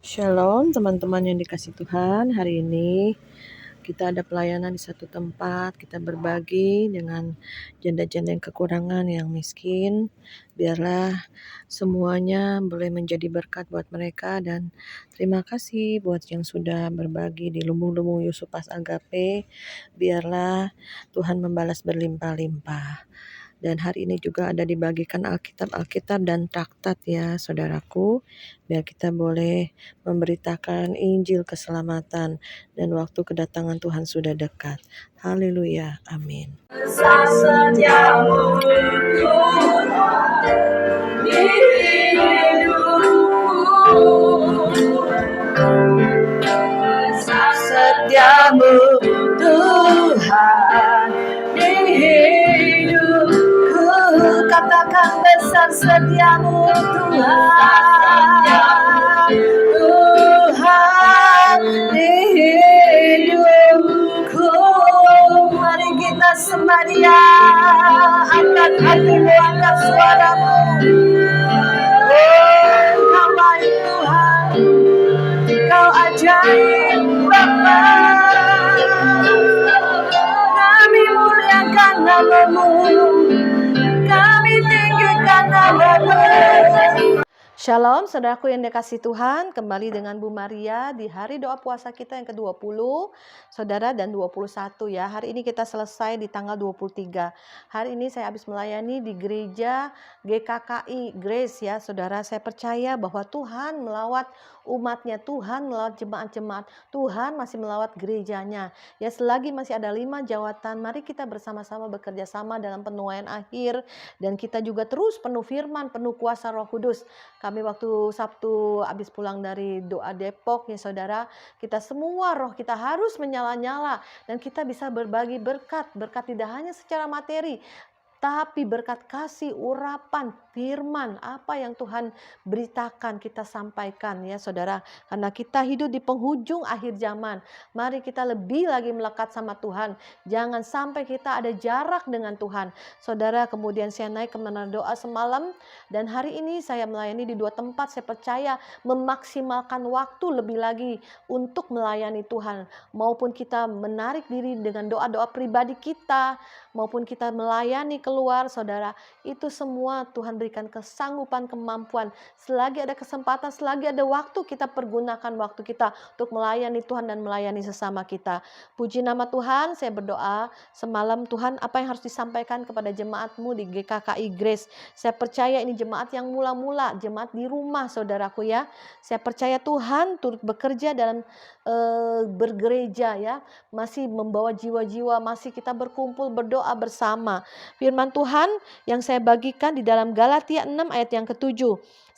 Shalom teman-teman yang dikasih Tuhan. Hari ini kita ada pelayanan di satu tempat. Kita berbagi dengan janda-janda yang kekurangan, yang miskin. Biarlah semuanya boleh menjadi berkat buat mereka. Dan terima kasih buat yang sudah berbagi di lumbung-lumbung Yusupas Agape. Biarlah Tuhan membalas berlimpah-limpah. Dan hari ini juga ada dibagikan Alkitab dan traktat ya saudaraku. Biar kita boleh memberitakan Injil keselamatan dan waktu kedatangan Tuhan sudah dekat. Haleluya. Amin. Setiamu Tuhan di hidupku, katakan besar setiamu Tuhan, Tuhan di hidupku. Mari kita sembah Dia, angkat hatimu, angkat suaramu. Oh, Kau baik Tuhan, Kau ajaib Bapa, kami muliakan nama-Mu, kami tinggikan nama-Mu. Shalom saudaraku yang dikasih Tuhan, kembali dengan Bu Maria di hari doa puasa kita yang ke-20 saudara dan 21 ya. Hari ini kita selesai di tanggal 23. Hari ini saya habis melayani di gereja GKKI Grace ya saudara. Saya percaya bahwa Tuhan melawat umatnya, Tuhan melawat jemaat-jemaat, Tuhan masih melawat gerejanya ya. Selagi masih ada 5 jawatan, mari kita bersama-sama bekerja sama dalam penuaian akhir. Dan kita juga terus penuh firman, penuh kuasa Roh Kudus. Kami waktu Sabtu habis pulang dari doa Depok ya saudara, kita semua roh kita harus menyala-nyala dan kita bisa berbagi berkat tidak hanya secara materi, tapi berkat kasih, urapan, firman, apa yang Tuhan beritakan kita sampaikan ya saudara. Karena kita hidup di penghujung akhir zaman. Mari kita lebih lagi melekat sama Tuhan. Jangan sampai kita ada jarak dengan Tuhan. Saudara, kemudian saya naik ke menara doa semalam. Dan hari ini saya melayani di 2 tempat. Saya percaya memaksimalkan waktu lebih lagi untuk melayani Tuhan. Maupun kita menarik diri dengan doa-doa pribadi kita, maupun kita melayani keluar saudara, itu semua Tuhan berikan kesanggupan, kemampuan. Selagi ada kesempatan, selagi ada waktu, kita pergunakan waktu kita untuk melayani Tuhan dan melayani sesama kita. Puji nama Tuhan. Saya berdoa semalam, Tuhan apa yang harus disampaikan kepada jemaat-Mu di GKKI Grace. Saya percaya ini jemaat yang mula-mula, jemaat di rumah saudaraku ya. Saya percaya Tuhan turut bekerja dalam bergereja ya, masih membawa jiwa-jiwa, masih kita berkumpul berdoa bersama. Firman Tuhan yang saya bagikan di dalam Galatia 6 ayat yang ke-7.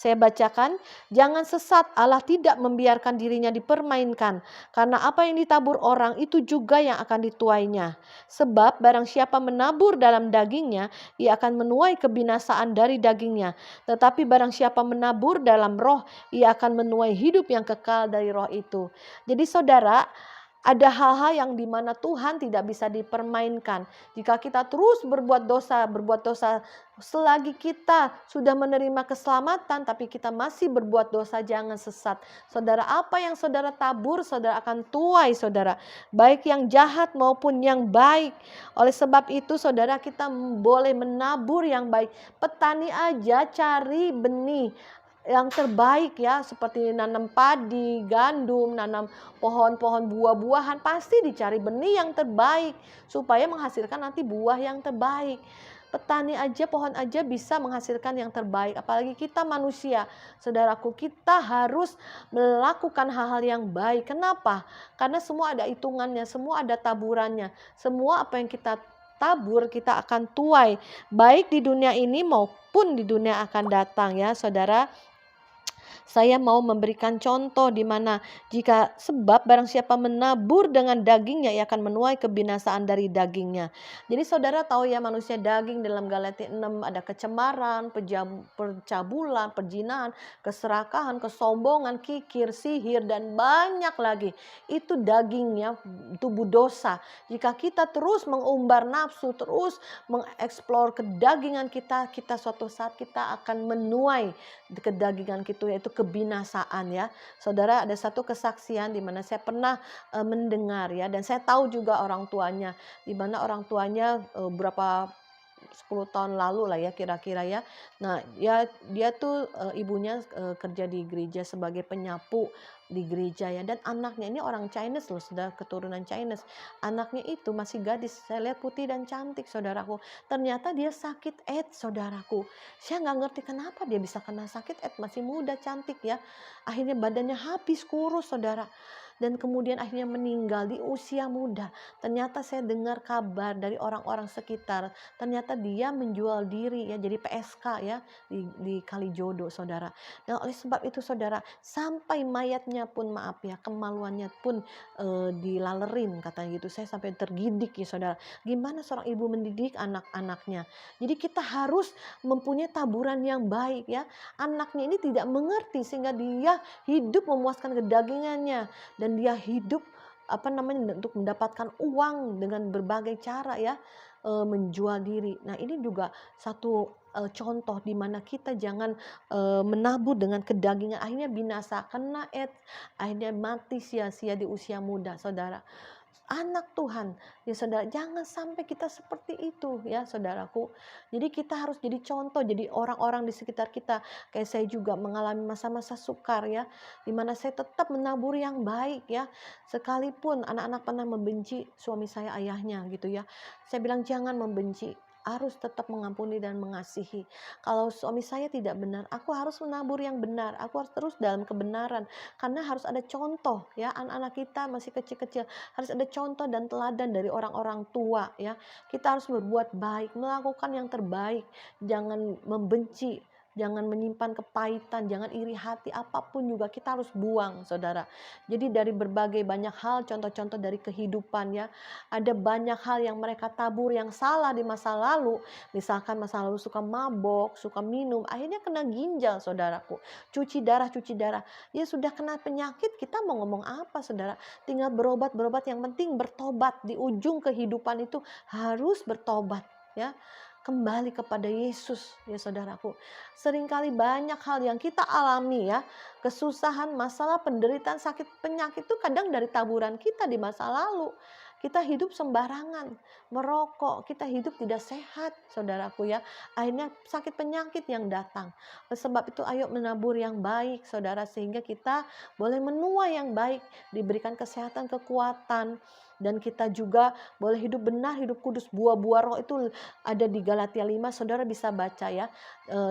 Saya bacakan, jangan sesat, Allah tidak membiarkan dirinya dipermainkan, karena apa yang ditabur orang itu juga yang akan dituainya. Sebab barang siapa menabur dalam dagingnya, ia akan menuai kebinasaan dari dagingnya. Tetapi barang siapa menabur dalam roh, ia akan menuai hidup yang kekal dari roh itu. Jadi saudara, ada hal-hal yang dimana Tuhan tidak bisa dipermainkan. Jika kita terus berbuat dosa selagi kita sudah menerima keselamatan, tapi kita masih berbuat dosa, jangan sesat. Saudara, apa yang saudara tabur, saudara akan tuai saudara. Baik yang jahat maupun yang baik. Oleh sebab itu saudara, kita boleh menabur yang baik. Petani aja cari benih yang terbaik ya, seperti nanam padi, gandum, nanam pohon-pohon buah-buahan, pasti dicari benih yang terbaik supaya menghasilkan nanti buah yang terbaik. Petani aja, pohon aja bisa menghasilkan yang terbaik, apalagi kita manusia. Saudaraku, kita harus melakukan hal-hal yang baik. Kenapa? Karena semua ada hitungannya, semua ada taburannya. Semua apa yang kita tabur kita akan tuai, baik di dunia ini maupun di dunia akan datang ya saudara. Saya mau memberikan contoh di mana jika sebab barang siapa menabur dengan dagingnya, ia akan menuai kebinasaan dari dagingnya. Jadi saudara tahu ya, manusia daging dalam Galatia 6 ada kecemaran, percabulan, perjinahan, keserakahan, kesombongan, kikir, sihir dan banyak lagi. Itu dagingnya, tubuh dosa. Jika kita terus mengumbar nafsu, terus mengeksplor kedagingan kita suatu saat kita akan menuai kedagingan kita, yaitu kebinasaan ya. Saudara, ada satu kesaksian di mana saya pernah mendengar ya, dan saya tahu juga orang tuanya, di mana orang tuanya berapa 10 tahun lalu lah ya kira-kira ya. Nah, ya dia tuh ibunya kerja di gereja sebagai penyapu di gereja ya, dan anaknya ini orang Chinese loh, sudah keturunan Chinese. Anaknya itu masih gadis, saya lihat putih dan cantik saudaraku. Ternyata dia sakit AIDS saudaraku. Saya nggak ngerti kenapa dia bisa kena sakit AIDS, masih muda cantik ya. Akhirnya badannya habis kurus saudara. Dan kemudian akhirnya meninggal di usia muda. Ternyata saya dengar kabar dari orang-orang sekitar, ternyata dia menjual diri ya jadi PSK ya di Kalijodo saudara. Nah oleh sebab itu saudara, sampai mayatnya pun maaf ya, kemaluannya pun dilalerin katanya gitu. Saya sampai tergidik ya saudara. Gimana seorang ibu mendidik anak-anaknya. Jadi kita harus mempunyai taburan yang baik ya. Anaknya ini tidak mengerti sehingga dia hidup memuaskan kedagingannya, dan dia hidup untuk mendapatkan uang dengan berbagai cara ya, menjual diri. Nah ini juga satu contoh di mana kita jangan menabur dengan kedagingan, akhirnya binasa, kena AIDS, akhirnya mati sia-sia di usia muda saudara. Anak Tuhan ya saudara, jangan sampai kita seperti itu ya saudaraku. Jadi kita harus jadi contoh, jadi orang-orang di sekitar kita. Kayak saya juga mengalami masa-masa sukar ya, dimana saya tetap menabur yang baik ya, sekalipun anak-anak pernah membenci suami saya, ayahnya gitu ya. Saya bilang jangan membenci, harus tetap mengampuni dan mengasihi. Kalau suami saya tidak benar, aku harus menabur yang benar, aku harus terus dalam kebenaran, karena harus ada contoh ya. Anak-anak kita masih kecil-kecil, harus ada contoh dan teladan dari orang-orang tua ya. Kita harus berbuat baik, melakukan yang terbaik, jangan membenci, jangan menyimpan kepahitan, jangan iri hati, apapun juga kita harus buang saudara. Jadi dari berbagai banyak hal, contoh-contoh dari kehidupan ya, ada banyak hal yang mereka tabur yang salah di masa lalu. Misalkan masa lalu suka mabok, suka minum, akhirnya kena ginjal saudaraku, cuci darah. Ya sudah kena penyakit, kita mau ngomong apa saudara? Tinggal berobat, yang penting bertobat. Di ujung kehidupan itu harus bertobat ya, kembali kepada Yesus ya saudaraku. Seringkali banyak hal yang kita alami ya, kesusahan, masalah, penderitaan, sakit, penyakit itu kadang dari taburan kita di masa lalu. Kita hidup sembarangan, merokok, kita hidup tidak sehat saudaraku ya. Akhirnya sakit penyakit yang datang. Oleh sebab itu ayo menabur yang baik saudara, sehingga kita boleh menuai yang baik, diberikan kesehatan, kekuatan, dan kita juga boleh hidup benar, hidup kudus. Buah-buah roh itu ada di Galatia 5, saudara bisa baca ya,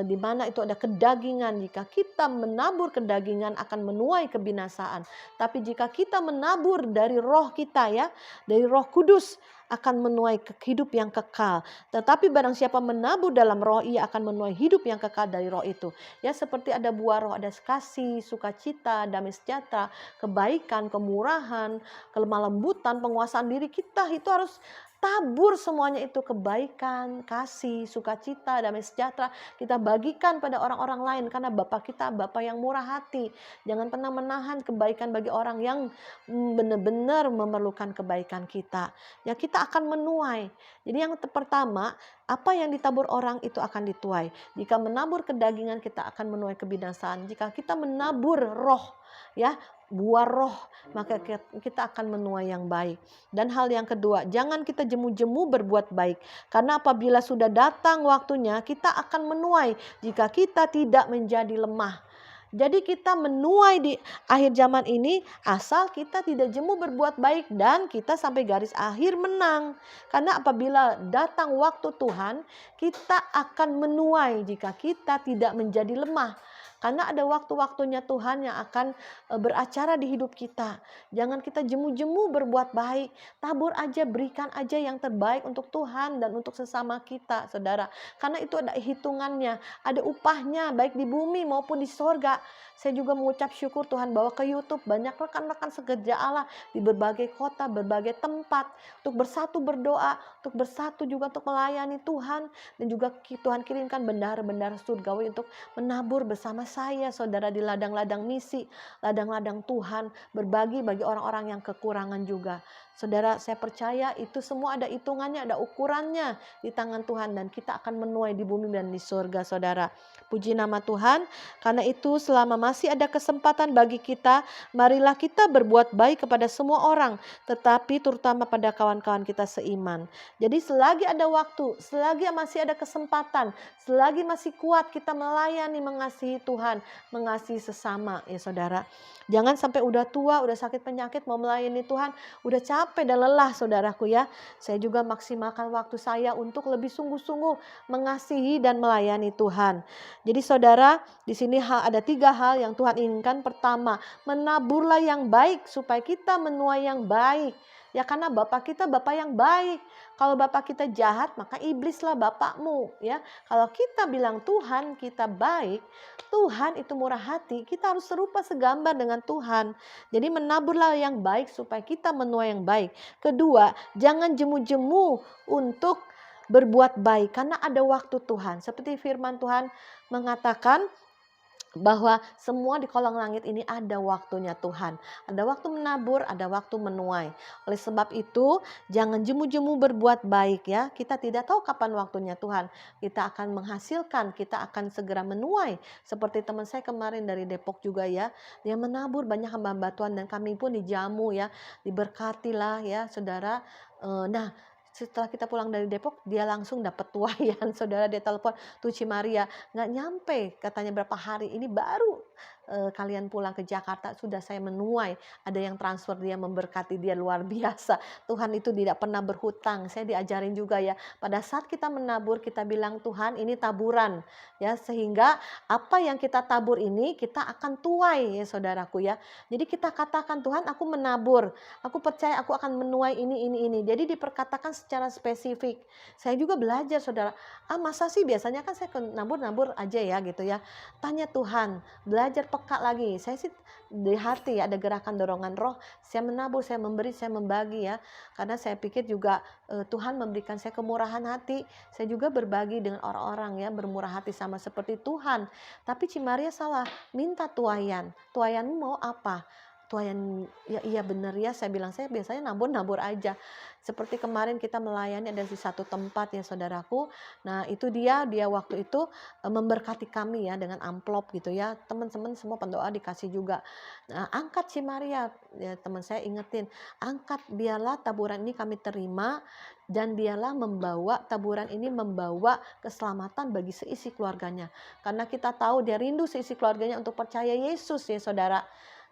di mana itu ada kedagingan. Jika kita menabur kedagingan akan menuai kebinasaan, tapi jika kita menabur dari roh kita ya, dari Roh Kudus, akan menuai hidup yang kekal. Tetapi barang siapa menabur dalam roh, ia akan menuai hidup yang kekal dari roh itu. Ya seperti ada buah roh, ada kasih, sukacita, damai sejahtera, kebaikan, kemurahan, kelemah lembutan, penguasaan diri. Kita itu harus tabur semuanya itu, kebaikan, kasih, sukacita, damai sejahtera. Kita bagikan pada orang-orang lain, karena Bapa kita Bapa yang murah hati. Jangan pernah menahan kebaikan bagi orang yang benar-benar memerlukan kebaikan kita. Ya kita akan menuai. Jadi yang pertama, apa yang ditabur orang itu akan dituai. Jika menabur kedagingan, kita akan menuai kebinasaan. Jika kita menabur roh ya, buah roh, maka kita akan menuai yang baik. Dan hal yang kedua, jangan kita jemu-jemu berbuat baik, karena apabila sudah datang waktunya, kita akan menuai jika kita tidak menjadi lemah. Jadi kita menuai di akhir zaman ini asal kita tidak jemu berbuat baik dan kita sampai garis akhir menang. Karena apabila datang waktu Tuhan, kita akan menuai jika kita tidak menjadi lemah. Karena ada waktu-waktunya Tuhan yang akan beracara di hidup kita. Jangan kita jemu-jemu berbuat baik. Tabur aja, berikan aja yang terbaik untuk Tuhan dan untuk sesama kita, saudara. Karena itu ada hitungannya, ada upahnya, baik di bumi maupun di sorga. Saya juga mengucap syukur Tuhan bahwa ke YouTube banyak rekan-rekan sekerja Allah di berbagai kota, berbagai tempat, untuk bersatu berdoa, untuk bersatu juga untuk melayani Tuhan. Dan juga Tuhan kirimkan bendahara-bendahara surgawi untuk menabur bersama saya saudara di ladang-ladang misi, ladang-ladang Tuhan, berbagi bagi orang-orang yang kekurangan juga. Saudara, saya percaya itu semua ada hitungannya, ada ukurannya di tangan Tuhan, dan kita akan menuai di bumi dan di surga, saudara. Puji nama Tuhan. Karena itu selama masih ada kesempatan bagi kita, marilah kita berbuat baik kepada semua orang, tetapi terutama pada kawan-kawan kita seiman. Jadi selagi ada waktu, selagi masih ada kesempatan, selagi masih kuat kita melayani, mengasihi Tuhan, mengasihi sesama ya saudara. Jangan sampai udah tua, udah sakit penyakit mau melayani Tuhan, udah capek dan lelah saudaraku ya. Saya juga maksimalkan waktu saya untuk lebih sungguh-sungguh mengasihi dan melayani Tuhan. Jadi saudara, di sini ada 3 hal yang Tuhan inginkan. Pertama, menaburlah yang baik supaya kita menuai yang baik. Ya karena Bapak kita Bapak yang baik. Kalau Bapak kita jahat, maka iblislah bapakmu ya. Kalau kita bilang Tuhan kita baik, Tuhan itu murah hati, kita harus serupa segambar dengan Tuhan. Jadi menaburlah yang baik supaya kita menuai yang baik. Kedua, jangan jemu-jemu untuk berbuat baik karena ada waktu Tuhan. Seperti firman Tuhan mengatakan bahwa semua di kolong langit ini ada waktunya Tuhan. Ada waktu menabur, ada waktu menuai. Oleh sebab itu, jangan jemu-jemu berbuat baik ya. Kita tidak tahu kapan waktunya Tuhan. Kita akan menghasilkan, kita akan segera menuai. Seperti teman saya kemarin dari Depok juga ya. Dia menabur banyak hamba Tuhan dan kami pun dijamu ya. Diberkatilah ya saudara. Nah, setelah kita pulang dari Depok, dia langsung dapat tuayan. Saudara, dia telepon, "Tuh Maria, nggak nyampe katanya berapa hari ini baru kalian pulang ke Jakarta sudah saya menuai." Ada yang transfer, dia memberkati dia luar biasa. Tuhan itu tidak pernah berhutang. Saya diajarin juga ya, pada saat kita menabur kita bilang Tuhan ini taburan ya, sehingga apa yang kita tabur ini kita akan tuai ya saudaraku ya. Jadi kita katakan Tuhan aku menabur, aku percaya aku akan menuai ini. Jadi diperkatakan secara spesifik. Saya juga belajar saudara, masa sih biasanya kan saya nabur aja ya gitu ya. Tanya Tuhan, belajar peka lagi. Saya sih di hati ada gerakan dorongan roh, saya menabur, saya memberi, saya membagi ya. Karena saya pikir juga Tuhan memberikan saya kemurahan hati. Saya juga berbagi dengan orang-orang ya, bermurah hati sama seperti Tuhan. Tapi Cimaria salah, minta tuayan. Tuayanmu mau apa? Tuayan, ya iya benar ya, saya bilang saya biasanya nabur aja. Seperti kemarin kita melayani ada di satu tempat ya saudaraku. Nah itu dia waktu itu memberkati kami ya dengan amplop gitu ya. Teman-teman semua pendoa dikasih juga. Nah, angkat Maria, ya teman saya ingetin, angkat biarlah taburan ini kami terima dan biarlah taburan ini membawa keselamatan bagi seisi keluarganya. Karena kita tahu dia rindu seisi keluarganya untuk percaya Yesus ya saudara.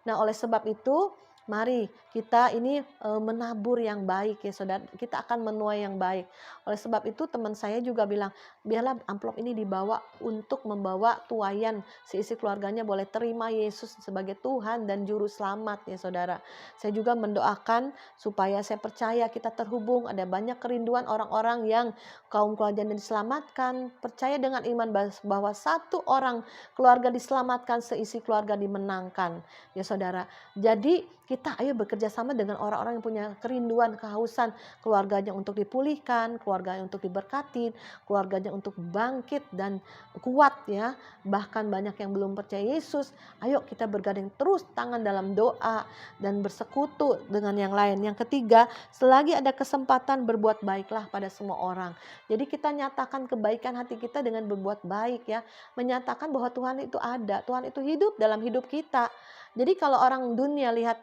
Nah oleh sebab itu mari kita ini menabur yang baik ya saudara, kita akan menuai yang baik. Oleh sebab itu teman saya juga bilang, biarlah amplop ini dibawa untuk membawa tuayan seisi keluarganya boleh terima Yesus sebagai Tuhan dan Juru Selamat ya saudara. Saya juga mendoakan supaya saya percaya kita terhubung, ada banyak kerinduan orang-orang yang kaum keluarganya diselamatkan. Percaya dengan iman bahwa satu orang keluarga diselamatkan, seisi keluarga dimenangkan ya saudara. Jadi kita ayo bekerja sama dengan orang-orang yang punya kerinduan, kehausan, keluarganya untuk dipulihkan, keluarganya untuk diberkati, keluarganya untuk bangkit dan kuat ya. Bahkan banyak yang belum percaya Yesus. Ayo kita bergandeng terus tangan dalam doa dan bersekutu dengan yang lain. Yang ketiga, selagi ada kesempatan berbuat baiklah pada semua orang. Jadi kita nyatakan kebaikan hati kita dengan berbuat baik ya. Menyatakan bahwa Tuhan itu ada, Tuhan itu hidup dalam hidup kita. Jadi kalau orang dunia lihat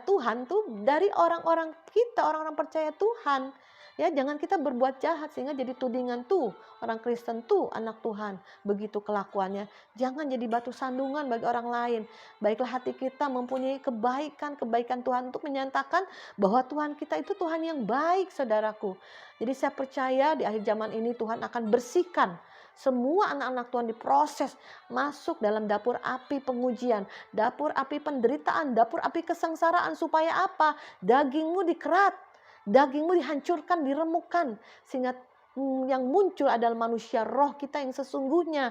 Tuhan tuh dari orang-orang kita, orang-orang percaya Tuhan. Ya, jangan kita berbuat jahat sehingga jadi tudingan tuh orang Kristen tuh anak Tuhan, begitu kelakuannya. Jangan jadi batu sandungan bagi orang lain. Baiklah hati kita mempunyai kebaikan Tuhan untuk menyatakan bahwa Tuhan kita itu Tuhan yang baik, saudaraku. Jadi saya percaya di akhir zaman ini Tuhan akan bersihkan semua anak-anak Tuhan, diproses masuk dalam dapur api pengujian, dapur api penderitaan, dapur api kesengsaraan, supaya apa? Dagingmu dikerat, dagingmu dihancurkan, diremukkan, sehingga yang muncul adalah manusia roh kita yang sesungguhnya.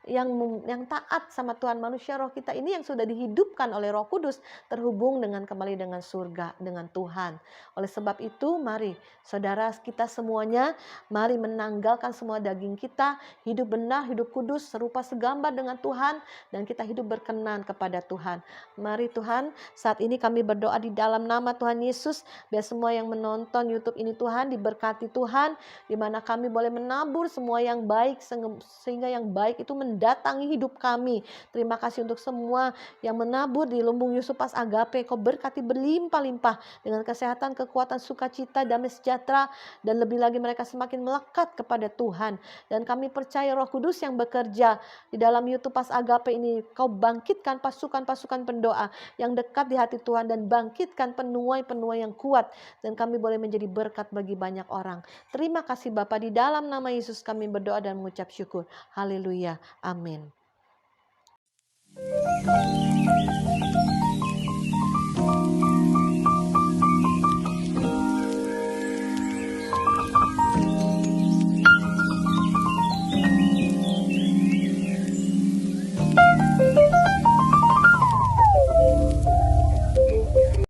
yang taat sama Tuhan. Manusia roh kita ini yang sudah dihidupkan oleh Roh Kudus terhubung kembali dengan surga, dengan Tuhan. Oleh sebab itu mari saudara kita semuanya, mari menanggalkan semua daging kita, hidup benar, hidup kudus, serupa segambar dengan Tuhan, dan kita hidup berkenan kepada Tuhan. Mari Tuhan, saat ini kami berdoa di dalam nama Tuhan Yesus, biar semua yang menonton YouTube ini Tuhan diberkati Tuhan, di mana kami boleh menabur semua yang baik, sehingga yang baik itu mendatangi hidup kami. Terima kasih untuk semua yang menabur di Lumbung Yusupas Agape. Kau berkati berlimpah-limpah dengan kesehatan, kekuatan, sukacita, damai sejahtera, dan lebih lagi mereka semakin melekat kepada Tuhan. Dan kami percaya Roh Kudus yang bekerja di dalam Yusupas Agape ini, Kau bangkitkan pasukan-pasukan pendoa yang dekat di hati Tuhan, dan bangkitkan penuai-penuai yang kuat, dan kami boleh menjadi berkat bagi banyak orang. Terima kasih Bapa, di dalam nama Yesus kami berdoa dan mengucap syukur. Haleluya. Amin.